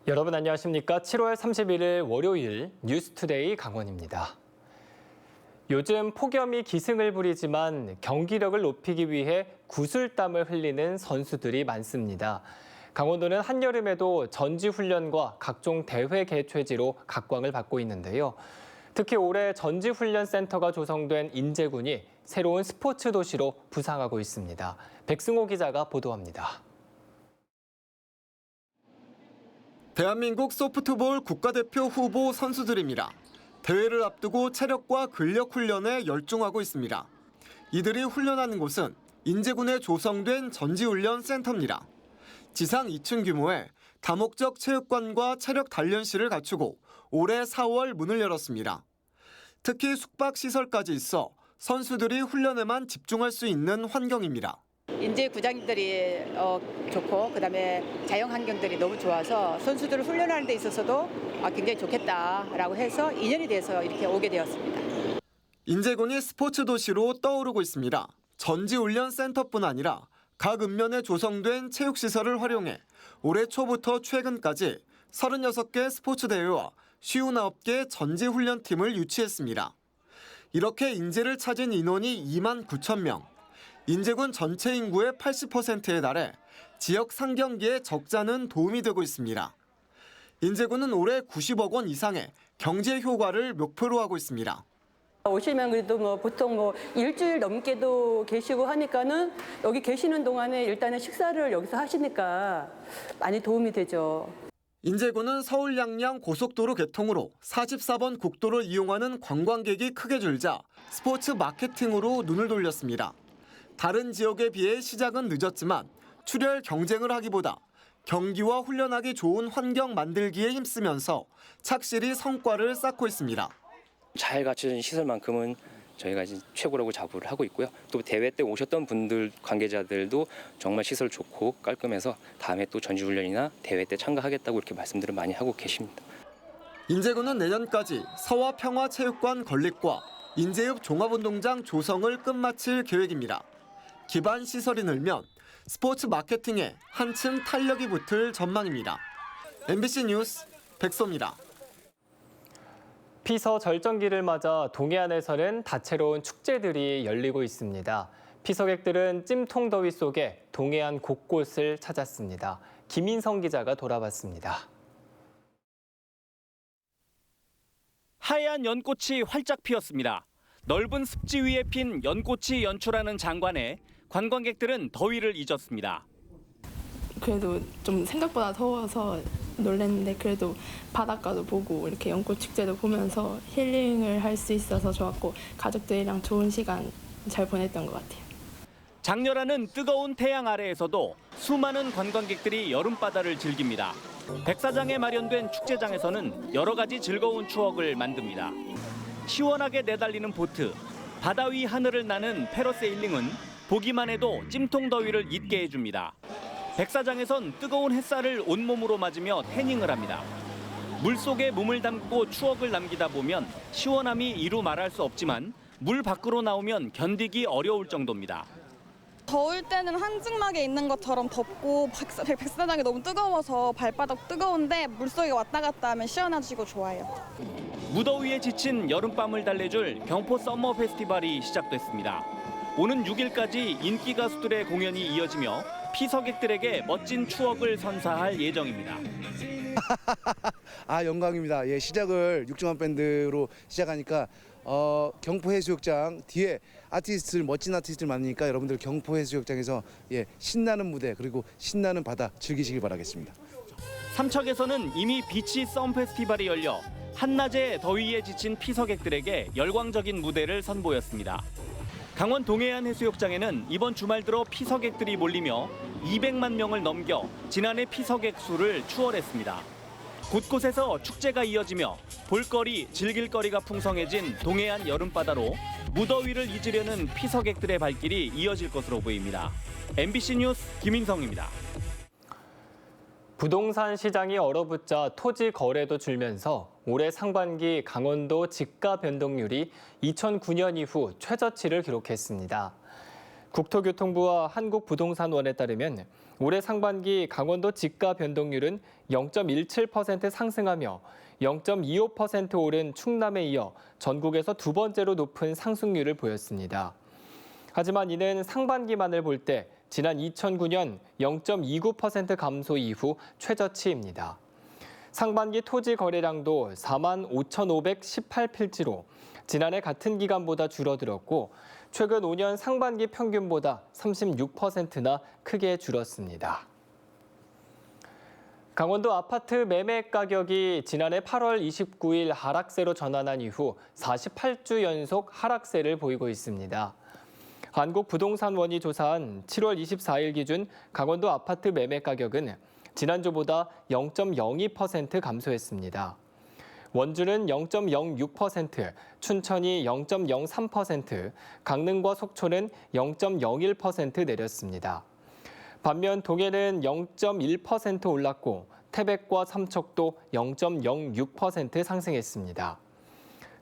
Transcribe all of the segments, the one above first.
여러분 안녕하십니까? 7월 31일 월요일 뉴스투데이 강원입니다. 요즘 폭염이 기승을 부리지만 경기력을 높이기 위해 구슬땀을 흘리는 선수들이 많습니다. 강원도는 한여름에도 전지훈련과 각종 대회 개최지로 각광을 받고 있는데요. 특히 올해 전지훈련센터가 조성된 인제군이 새로운 스포츠 도시로 부상하고 있습니다. 백승호 기자가 보도합니다. 대한민국 소프트볼 국가대표 후보 선수들입니다. 대회를 앞두고 체력과 근력 훈련에 열중하고 있습니다. 이들이 훈련하는 곳은 인제군에 조성된 전지훈련센터입니다. 지상 2층 규모의 다목적 체육관과 체력 단련실을 갖추고 올해 4월 문을 열었습니다. 특히 숙박시설까지 있어 선수들이 훈련에만 집중할 수 있는 환경입니다. 인제 구장들이 좋고 그다음에 자연 환경들이 너무 좋아서 선수들을 훈련하는 데 있어서도 굉장히 좋겠다라고 해서 인연이 돼서 이렇게 오게 되었습니다. 인제군이 스포츠 도시로 떠오르고 있습니다. 전지훈련센터뿐 아니라 각 읍면에 조성된 체육시설을 활용해 올해 초부터 최근까지 36개 스포츠 대회와 59개 전지훈련팀을 유치했습니다. 이렇게 인제를 찾은 인원이 2만 9천 명. 인제군 전체 인구의 80%에 달해 지역 상경기의 적자는 도움이 되고 있습니다. 인제군은 올해 90억 원 이상의 경제 효과를 목표로 하고 있습니다. 오시면 그래도 보통 일주일 넘게도 계시고 하니까는 여기 계시는 동안에 일단은 식사를 여기서 하시니까 많이 도움이 되죠. 인제군은 서울 양양 고속도로 개통으로 44번 국도를 이용하는 관광객이 크게 줄자 스포츠 마케팅으로 눈을 돌렸습니다. 다른 지역에 비해 시작은 늦었지만 출혈 경쟁을 하기보다 경기와 훈련하기 좋은 환경 만들기에 힘쓰면서 착실히 성과를 쌓고 있습니다. 잘 갖춰진 시설만큼은 저희가 이제 최고라고 자부를 하고 있고요. 또 대회 때 오셨던 분들 관계자들도 정말 시설 좋고 깔끔해서 다음에 또 전지훈련이나 대회 때 참가하겠다고 이렇게 말씀들을 많이 하고 계십니다. 인제군은 내년까지 서화평화체육관 건립과 인제읍 종합운동장 조성을 끝마칠 계획입니다. 기반 시설이 늘면 스포츠 마케팅에 한층 탄력이 붙을 전망입니다. MBC 뉴스 백소입니다. 피서 절정기를 맞아 동해안에서는 다채로운 축제들이 열리고 있습니다. 피서객들은 찜통 더위 속에 동해안 곳곳을 찾았습니다. 김인성 기자가 돌아봤습니다. 하얀 연꽃이 활짝 피었습니다. 넓은 습지 위에 핀 연꽃이 연출하는 장관에 관광객들은 더위를 잊었습니다. 그래도 좀 생각보다 더워서 놀랐는데 그래도 바닷가도 보고 이렇게 연꽃 축제도 보면서 힐링을 할 수 있어서 좋았고 가족들이랑 좋은 시간 잘 보냈던 것 같아요. 장렬하는 뜨거운 태양 아래에서도 수많은 관광객들이 여름바다를 즐깁니다. 백사장에 마련된 축제장에서는 여러 가지 즐거운 추억을 만듭니다. 시원하게 내달리는 보트, 바다 위 하늘을 나는 패러세일링은 보기만 해도 찜통 더위를 잊게 해줍니다. 백사장에선 뜨거운 햇살을 온몸으로 맞으며 태닝을 합니다. 물속에 몸을 담고 추억을 남기다 보면 시원함이 이루 말할 수 없지만 물 밖으로 나오면 견디기 어려울 정도입니다. 더울 때는 한증막에 있는 것처럼 덥고 백사장이 너무 뜨거워서 발바닥 뜨거운데 물속에 왔다 갔다 하면 시원해지고 좋아요. 무더위에 지친 여름밤을 달래줄 경포 썸머 페스티벌이 시작됐습니다. 오는 6일까지 인기 가수들의 공연이 이어지며 피서객들에게 멋진 추억을 선사할 예정입니다. 영광입니다. 시작을 육중한 밴드로 시작하니까 경포해수욕장 뒤에 멋진 아티스트를 만나니까 여러분들 경포해수욕장에서 신나는 무대 그리고 신나는 바다 즐기시길 바라겠습니다. 삼척에서는 이미 비치 썸 페스티벌이 열려 한낮에 더위에 지친 피서객들에게 열광적인 무대를 선보였습니다. 강원 동해안 해수욕장에는 이번 주말 들어 피서객들이 몰리며 200만 명을 넘겨 지난해 피서객 수를 추월했습니다. 곳곳에서 축제가 이어지며 볼거리, 즐길거리가 풍성해진 동해안 여름바다로 무더위를 잊으려는 피서객들의 발길이 이어질 것으로 보입니다. MBC 뉴스 김인성입니다. 부동산 시장이 얼어붙자 토지 거래도 줄면서 올해 상반기 강원도 지가 변동률이 2009년 이후 최저치를 기록했습니다. 국토교통부와 한국부동산원에 따르면 올해 상반기 강원도 지가 변동률은 0.17% 상승하며 0.25% 오른 충남에 이어 전국에서 두 번째로 높은 상승률을 보였습니다. 하지만 이는 상반기만을 볼 때 지난 2009년 0.29% 감소 이후 최저치입니다. 상반기 토지 거래량도 45,518필지로 지난해 같은 기간보다 줄어들었고 최근 5년 상반기 평균보다 36%나 크게 줄었습니다. 강원도 아파트 매매 가격이 지난해 8월 29일 하락세로 전환한 이후 48주 연속 하락세를 보이고 있습니다. 한국부동산원이 조사한 7월 24일 기준 강원도 아파트 매매 가격은 지난주보다 0.02% 감소했습니다. 원주는 0.06%, 춘천이 0.03%, 강릉과 속초는 0.01% 내렸습니다. 반면 동해는 0.1% 올랐고 태백과 삼척도 0.06% 상승했습니다.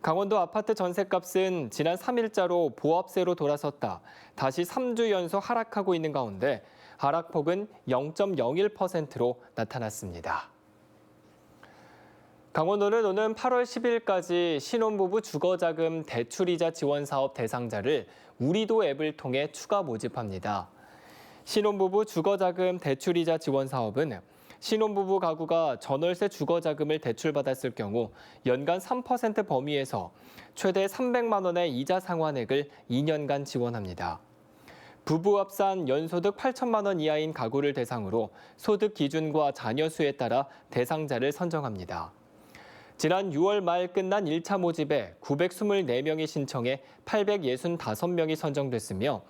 강원도 아파트 전셋값은 지난 3일자로 보합세로 돌아섰다 다시 3주 연속 하락하고 있는 가운데 하락폭은 0.01%로 나타났습니다. 강원도는 오는 8월 10일까지 신혼부부 주거자금 대출이자 지원사업 대상자를 우리도 앱을 통해 추가 모집합니다. 신혼부부 주거자금 대출이자 지원사업은 신혼부부 가구가 전월세 주거자금을 대출받았을 경우 연간 3% 범위에서 최대 300만 원의 이자 상환액을 2년간 지원합니다. 부부 합산 연소득 8천만 원 이하인 가구를 대상으로 소득 기준과 자녀 수에 따라 대상자를 선정합니다. 지난 6월 말 끝난 1차 모집에 924명이 신청해 865명이 선정됐으며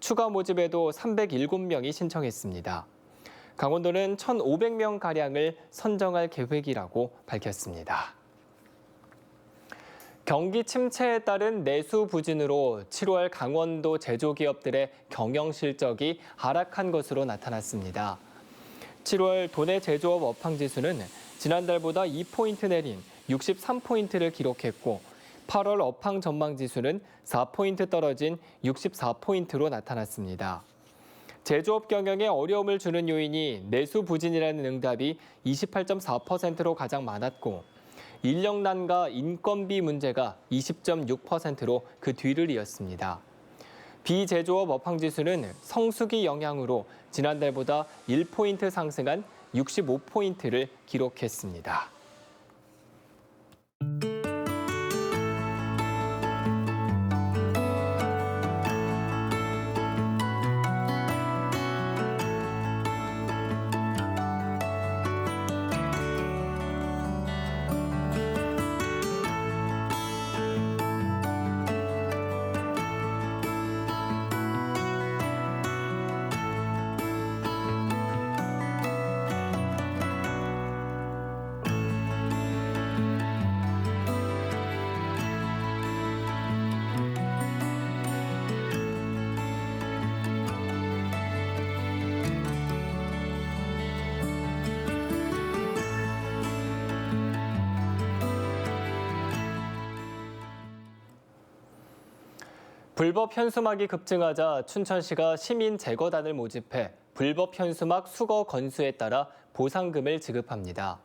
추가 모집에도 307명이 신청했습니다. 강원도는 1,500명가량을 선정할 계획이라고 밝혔습니다. 경기 침체에 따른 내수 부진으로 7월 강원도 제조기업들의 경영 실적이 하락한 것으로 나타났습니다. 7월 도내 제조업 업황지수는 지난달보다 2포인트 내린 63포인트를 기록했고 8월 업황 전망지수는 4포인트 떨어진 64포인트로 나타났습니다. 제조업 경영에 어려움을 주는 요인이 내수 부진이라는 응답이 28.4%로 가장 많았고 인력난과 인건비 문제가 20.6%로 그 뒤를 이었습니다. 비제조업 업황지수는 성수기 영향으로 지난달보다 1포인트 상승한 65포인트를 기록했습니다. 불법 현수막이 급증하자 춘천시가 시민 제거단을 모집해 불법 현수막 수거 건수에 따라 보상금을 지급합니다.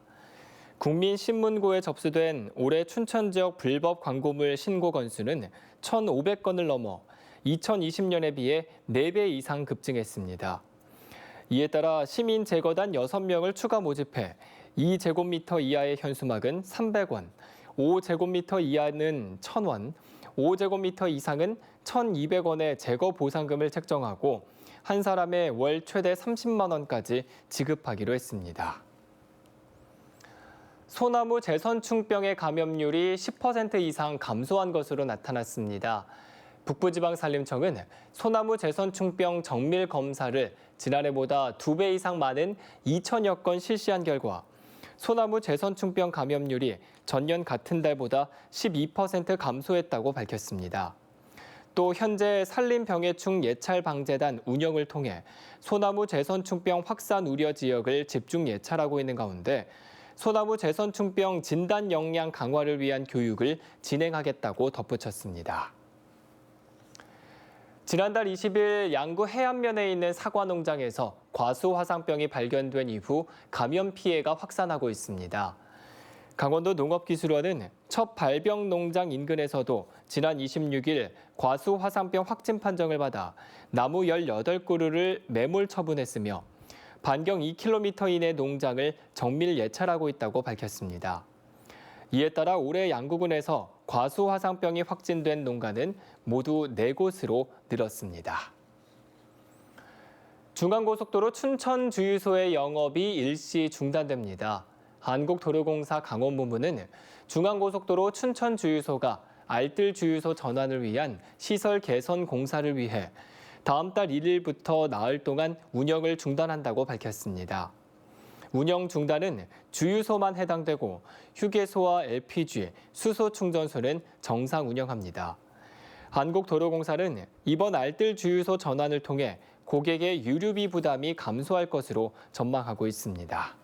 국민신문고에 접수된 올해 춘천 지역 불법 광고물 신고 건수는 1,500건을 넘어 2020년에 비해 4배 이상 급증했습니다. 이에 따라 시민 제거단 6명을 추가 모집해 2제곱미터 이하의 현수막은 300원, 5제곱미터 이하는 1,000원, 5제곱미터 이상은 1,200원의 제거 보상금을 책정하고 한 사람의 월 최대 30만 원까지 지급하기로 했습니다. 소나무 재선충병의 감염률이 10% 이상 감소한 것으로 나타났습니다. 북부지방산림청은 소나무 재선충병 정밀 검사를 지난해보다 2배 이상 많은 2천여 건 실시한 결과 소나무 재선충병 감염률이 전년 같은 달보다 12% 감소했다고 밝혔습니다. 또 현재 산림병해충 예찰방재단 운영을 통해 소나무 재선충병 확산 우려 지역을 집중 예찰하고 있는 가운데 소나무 재선충병 진단 역량 강화를 위한 교육을 진행하겠다고 덧붙였습니다. 지난달 20일 양구 해안면에 있는 사과 농장에서 과수 화상병이 발견된 이후 감염 피해가 확산하고 있습니다. 강원도 농업기술원은 첫 발병 농장 인근에서도 지난 26일 과수 화상병 확진 판정을 받아 나무 18그루를 매몰 처분했으며 반경 2km 이내 농장을 정밀 예찰하고 있다고 밝혔습니다. 이에 따라 올해 양구군에서 과수 화상병이 확진된 농가는 모두 4곳으로 늘었습니다. 중앙고속도로 춘천 주유소의 영업이 일시 중단됩니다. 한국도로공사 강원본부는 중앙고속도로 춘천 주유소가 알뜰 주유소 전환을 위한 시설 개선 공사를 위해 다음 달 1일부터 나흘 동안 운영을 중단한다고 밝혔습니다. 운영 중단은 주유소만 해당되고 휴게소와 LPG, 수소 충전소는 정상 운영합니다. 한국도로공사는 이번 알뜰 주유소 전환을 통해 고객의 유류비 부담이 감소할 것으로 전망하고 있습니다.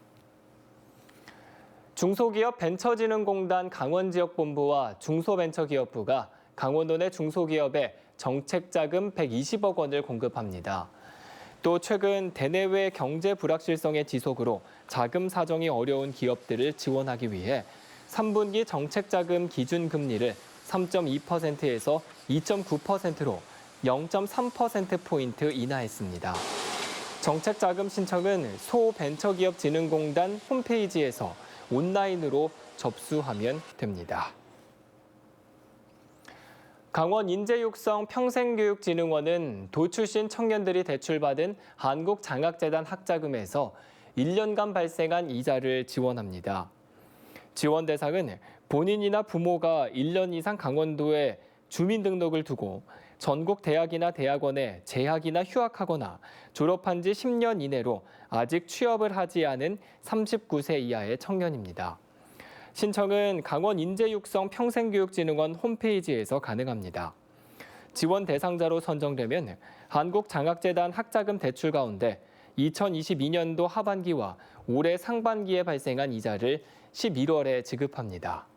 중소기업 벤처진흥공단 강원지역본부와 중소벤처기업부가 강원도 내 중소기업에 정책자금 120억 원을 공급합니다. 또 최근 대내외 경제 불확실성의 지속으로 자금 사정이 어려운 기업들을 지원하기 위해 3분기 정책자금 기준금리를 3.2%에서 2.9%로 0.3%포인트 인하했습니다. 정책자금 신청은 소벤처기업진흥공단 홈페이지에서 온라인으로 접수하면 됩니다. 강원인재육성 평생교육진흥원은 도 출신 청년들이 대출받은 한국장학재단 학자금에서 1년간 발생한 이자를 지원합니다. 지원 대상은 본인이나 부모가 1년 이상 강원도에 주민등록을 두고 전국 대학이나 대학원에 재학이나 휴학하거나 졸업한 지 10년 이내로 아직 취업을 하지 않은 39세 이하의 청년입니다. 신청은 강원인재육성 평생교육진흥원 홈페이지에서 가능합니다. 지원 대상자로 선정되면 한국장학재단 학자금 대출 가운데 2022년도 하반기와 올해 상반기에 발생한 이자를 11월에 지급합니다.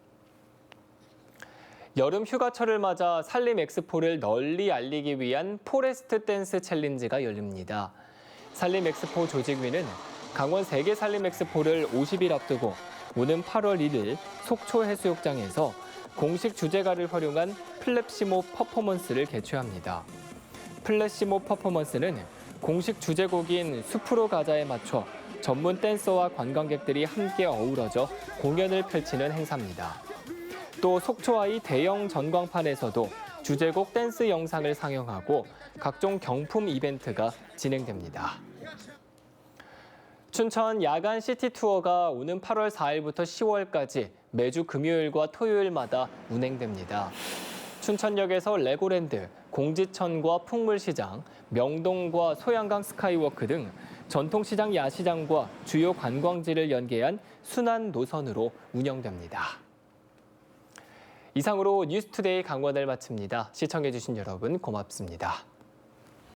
여름 휴가철을 맞아 산림 엑스포를 널리 알리기 위한 포레스트 댄스 챌린지가 열립니다. 산림 엑스포 조직위는 강원 세계 산림 엑스포를 50일 앞두고 오는 8월 1일 속초 해수욕장에서 공식 주제가를 활용한 플랩시모 퍼포먼스를 개최합니다. 플랩시모 퍼포먼스는 공식 주제곡인 숲으로 가자에 맞춰 전문 댄서와 관광객들이 함께 어우러져 공연을 펼치는 행사입니다. 또 속초아이 대형 전광판에서도 주제곡 댄스 영상을 상영하고 각종 경품 이벤트가 진행됩니다. 춘천 야간 시티 투어가 오는 8월 4일부터 10월까지 매주 금요일과 토요일마다 운행됩니다. 춘천역에서 레고랜드, 공지천과 풍물시장, 명동과 소양강 스카이워크 등 전통시장 야시장과 주요 관광지를 연계한 순환 노선으로 운영됩니다. 이상으로 뉴스투데이 강원을 마칩니다. 시청해주신 여러분 고맙습니다.